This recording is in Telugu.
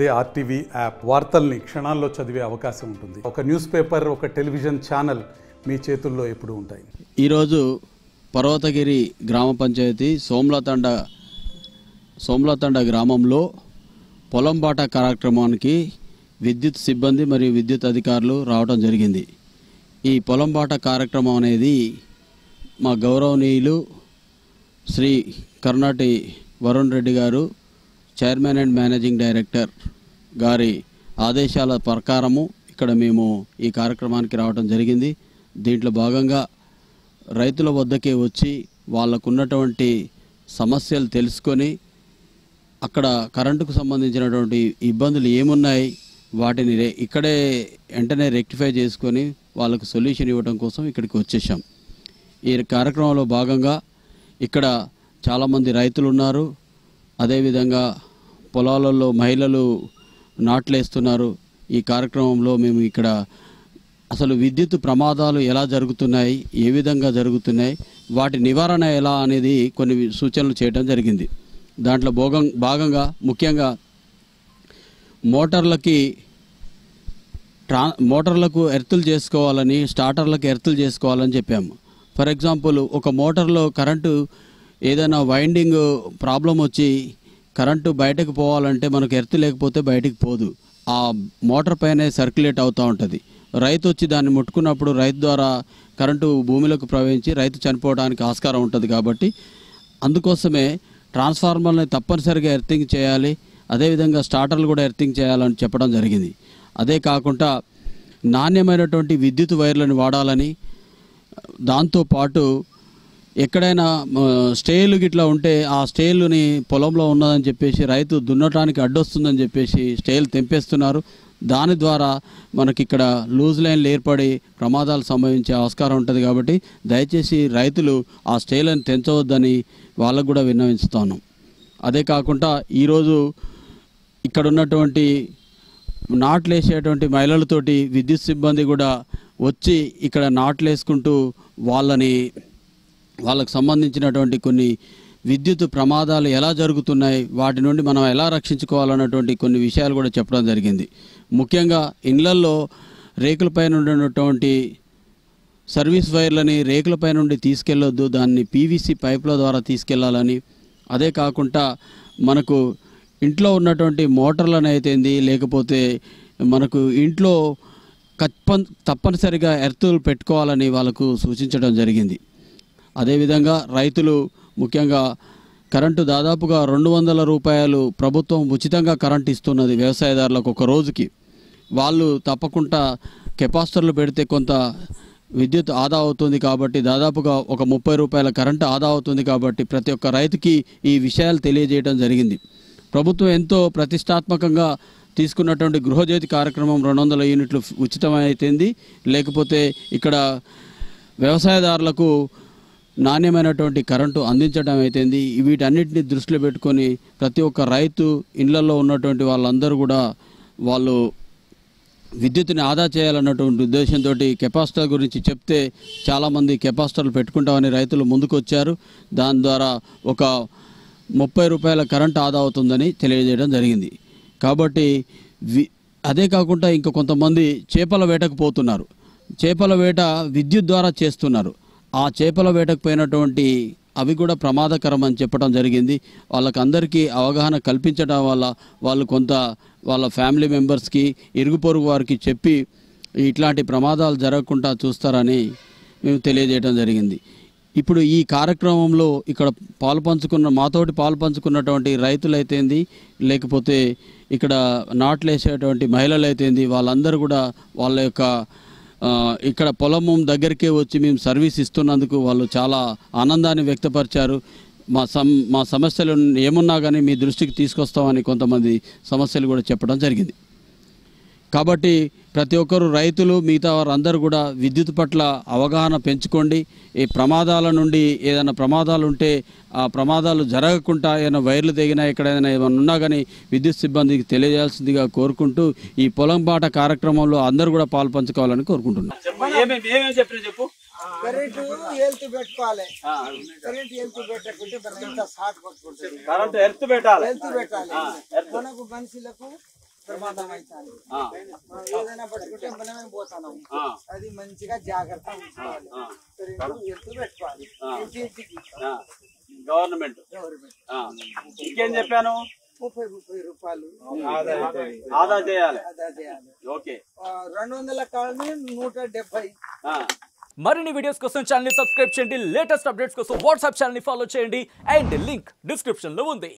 అదే ఆర్టీవీ యాప్ వార్తల్ని క్షణాల్లో చదివే అవకాశం ఉంటుంది. ఒక న్యూస్ పేపర్, ఒక టెలివిజన్ ఛానల్ మీ చేతుల్లో ఎప్పుడూ ఉంటాయి. ఈరోజు పర్వతగిరి గ్రామ పంచాయతీ సోమ్లతండ గ్రామంలో పొలంబాట కార్యక్రమానికి విద్యుత్ సిబ్బంది మరియు విద్యుత్ అధికారులు రావడం జరిగింది. ఈ పొలంబాట కార్యక్రమం అనేది మా గౌరవనీయులు శ్రీ కర్ణాటి వరుణ్ రెడ్డి గారు, చైర్మన్ అండ్ మేనేజింగ్ డైరెక్టర్ గారి ఆదేశాల ప్రకారము ఇక్కడ మేము ఈ కార్యక్రమానికి రావడం జరిగింది. దీంట్లో భాగంగా రైతుల వద్దకే వచ్చి వాళ్ళకున్నటువంటి సమస్యలు తెలుసుకొని అక్కడ కరెంటుకు సంబంధించినటువంటి ఇబ్బందులు ఏమున్నాయి వాటిని ఇక్కడే వెంటనే రెక్టిఫై చేసుకొని వాళ్ళకు సొల్యూషన్ ఇవ్వడం కోసం ఇక్కడికి వచ్చేసాం. ఈ కార్యక్రమంలో భాగంగా ఇక్కడ చాలామంది రైతులు ఉన్నారు. అదేవిధంగా పొలాలలో మహిళలు నాట్లేస్తున్నారు. ఈ కార్యక్రమంలో మేము ఇక్కడ అసలు విద్యుత్ ప్రమాదాలు ఎలా జరుగుతున్నాయి, ఏ విధంగా జరుగుతున్నాయి, వాటి నివారణ ఎలా అనేది కొన్ని సూచనలు చేయడం జరిగింది. దాంట్లో భాగంగా ముఖ్యంగా మోటార్లకు ఎర్తులు చేసుకోవాలని, స్టార్టర్లకు ఎర్తులు చేసుకోవాలని చెప్పాము. ఫర్ ఎగ్జాంపుల్, ఒక మోటార్లో కరెంటు ఏదైనా వైండింగ్ ప్రాబ్లం వచ్చి కరెంటు బయటకు పోవాలంటే మనకు ఎర్త్ లేకపోతే బయటికి పోదు. ఆ మోటార్ పైనే సర్క్యులేట్ అవుతూ ఉంటుంది. రైతు వచ్చి దాన్ని ముట్టుకున్నప్పుడు రైతు ద్వారా కరెంటు భూమిలోకి ప్రవహించి రైతు చనిపోవడానికి ఆస్కారం ఉంటుంది. కాబట్టి అందుకోసమే ట్రాన్స్ఫార్మర్ని తప్పనిసరిగా ఎర్తింగ్ చేయాలి. అదేవిధంగా స్టార్టర్లు కూడా ఎర్తింగ్ చేయాలని చెప్పడం జరిగింది. అదే కాకుండా నాణ్యమైనటువంటి విద్యుత్ వైర్లను వాడాలని, దాంతోపాటు ఎక్కడైనా స్టేలు గిట్లా ఉంటే ఆ స్టేలుని పొలంలో ఉన్నదని చెప్పేసి రైతు దున్నటానికి అడ్డొస్తుందని చెప్పేసి స్టేలు తెంపేస్తున్నారు. దాని ద్వారా మనకి ఇక్కడ లూజ్ లైన్లు ఏర్పడి ప్రమాదాలు సంభవించే ఆస్కారం ఉంటుంది. కాబట్టి దయచేసి రైతులు ఆ స్టేలను తెంచవద్దని వాళ్ళకు కూడా విన్నవిస్తున్నాం. అదే కాకుండా ఈరోజు ఇక్కడ ఉన్నటువంటి నాట్లేసేటువంటి మహిళలతోటి విద్యుత్ సిబ్బంది కూడా వచ్చి ఇక్కడ నాట్లేసుకుంటూ వాళ్ళకు సంబంధించినటువంటి కొన్ని విద్యుత్ ప్రమాదాలు ఎలా జరుగుతున్నాయి, వాటి నుండి మనం ఎలా రక్షించుకోవాలన్నటువంటి కొన్ని విషయాలు కూడా చెప్పడం జరిగింది. ముఖ్యంగా ఇళ్లల్లో రేకులపైన ఉన్నటువంటి సర్వీస్ వైర్లని రేకులపై నుండి తీసుకెళ్లొద్దు, దాన్ని పీవీసీ పైపుల ద్వారా తీసుకెళ్లాలని. అదే కాకుండా మనకు ఇంట్లో ఉన్నటువంటి మోటార్లను అయితేంది, లేకపోతే మనకు ఇంట్లో తప్పనిసరిగా ఎర్తులు పెట్టుకోవాలని వాళ్ళకు సూచించడం జరిగింది. అదేవిధంగా రైతులు ముఖ్యంగా కరెంటు దాదాపుగా 200 రూపాయలు ప్రభుత్వం ఉచితంగా కరెంటు ఇస్తున్నది వ్యవసాయదారులకు ఒక రోజుకి. వాళ్ళు తప్పకుండా కెపాసిటర్లు పెడితే కొంత విద్యుత్ ఆదా అవుతుంది. కాబట్టి దాదాపుగా ఒక 30 రూపాయల కరెంటు ఆదా అవుతుంది. కాబట్టి ప్రతి ఒక్క రైతుకి ఈ విషయాలు తెలియజేయడం జరిగింది. ప్రభుత్వం ఎంతో ప్రతిష్టాత్మకంగా తీసుకున్నటువంటి గృహజ్యోతి కార్యక్రమం 200 యూనిట్లు ఉచితమైతుంది. లేకపోతే ఇక్కడ వ్యవసాయదారులకు నాణ్యమైనటువంటి కరెంటు అందించడం అయితేంది. వీటన్నిటిని దృష్టిలో పెట్టుకొని ప్రతి ఒక్క రైతు ఇళ్లలో ఉన్నటువంటి వాళ్ళందరూ కూడా వాళ్ళు విద్యుత్తుని ఆదా చేయాలన్నటువంటి ఉద్దేశంతో కెపాసిటర్ గురించి చెప్తే చాలామంది కెపాసిటర్లు పెట్టుకుంటామని రైతులు ముందుకు వచ్చారు. దాని ద్వారా ఒక 30 రూపాయల కరెంటు ఆదా అవుతుందని తెలియజేయడం జరిగింది. కాబట్టి అదే కాకుండా ఇంకా కొంతమంది చేపల వేటకు పోతున్నారు. చేపల వేట విద్యుత్ ద్వారా చేస్తున్నారు. ఆ చేపల వేటకు పోయినటువంటి అవి కూడా ప్రమాదకరం అని చెప్పడం జరిగింది. వాళ్ళకందరికీ అవగాహన కల్పించడం వల్ల వాళ్ళు కొంత వాళ్ళ ఫ్యామిలీ మెంబర్స్కి, ఇరుగు పొరుగు వారికి చెప్పి ఇట్లాంటి ప్రమాదాలు జరగకుండా చూస్తారని మేము తెలియజేయడం జరిగింది. ఇప్పుడు ఈ కార్యక్రమంలో ఇక్కడ మాతోటి పాలు పంచుకున్నటువంటి రైతులైతేంది, లేకపోతే ఇక్కడ నాట్లేసేటువంటి మహిళలు అయితేంది, వాళ్ళందరూ కూడా వాళ్ళ యొక్క ఇక్కడ పొలం దగ్గరికే వచ్చి మేము సర్వీస్ ఇస్తున్నందుకు వాళ్ళు చాలా ఆనందాన్ని వ్యక్తపరిచారు. మా సమస్యలు ఏమున్నా కానీ మీ దృష్టికి తీసుకొస్తామని కొంతమంది సమస్యలు కూడా చెప్పడం జరిగింది. కాబట్టి ప్రతి ఒక్కరు రైతులు, మిగతా వారందరూ కూడా విద్యుత్ పట్ల అవగాహన పెంచుకోండి. ఈ ప్రమాదాల నుండి ఏదైనా ప్రమాదాలు ఉంటే ఆ ప్రమాదాలు జరగకుండా ఏదైనా వైర్లు తెగినా ఎక్కడైనా ఏమైనా ఉన్నా కానీ విద్యుత్ సిబ్బందికి తెలియజేయాల్సిందిగా కోరుకుంటూ ఈ పొలంబాట కార్యక్రమంలో అందరూ కూడా పాలు పంచుకోవాలని కోరుకుంటున్నాం. కరెంటు హెల్త్ పెట్టుకోవాలి. కరెంట్ హెల్త్ పెట్టకుంటే కరెంట్ షార్ట్ కొట్టుకుంటుంది. కరెంట్ హెల్త్ పెట్టాలి. హెల్త్ పెట్టాలి. మనకు మనుషులకు ప్రమాదం అవుతుంది. మనం ఏదైనా పట్టుకుంటే మనమే పోతున్నాం. అది మంచిగా జాగ్రత్త ఉంచుకోవాలి. ఎత్తు పెట్టుకోవాలి. గవర్నమెంట్ ఇంకేం చెప్పాను? 30 రూపాయలు ఆదా చేయాలి. ఓకే 200 కాలని 170. మరిన్ని వీడియోస్ కోసం ఛానల్ ని సబ్స్క్రైబ్ చేయండి. లేటెస్ట్ అప్డేట్స్ కోసం వాట్సాప్ ఛానల్ ని ఫాలో చేయండి. అండ్ లింక్ డిస్క్రిప్షన్ లో ఉంది.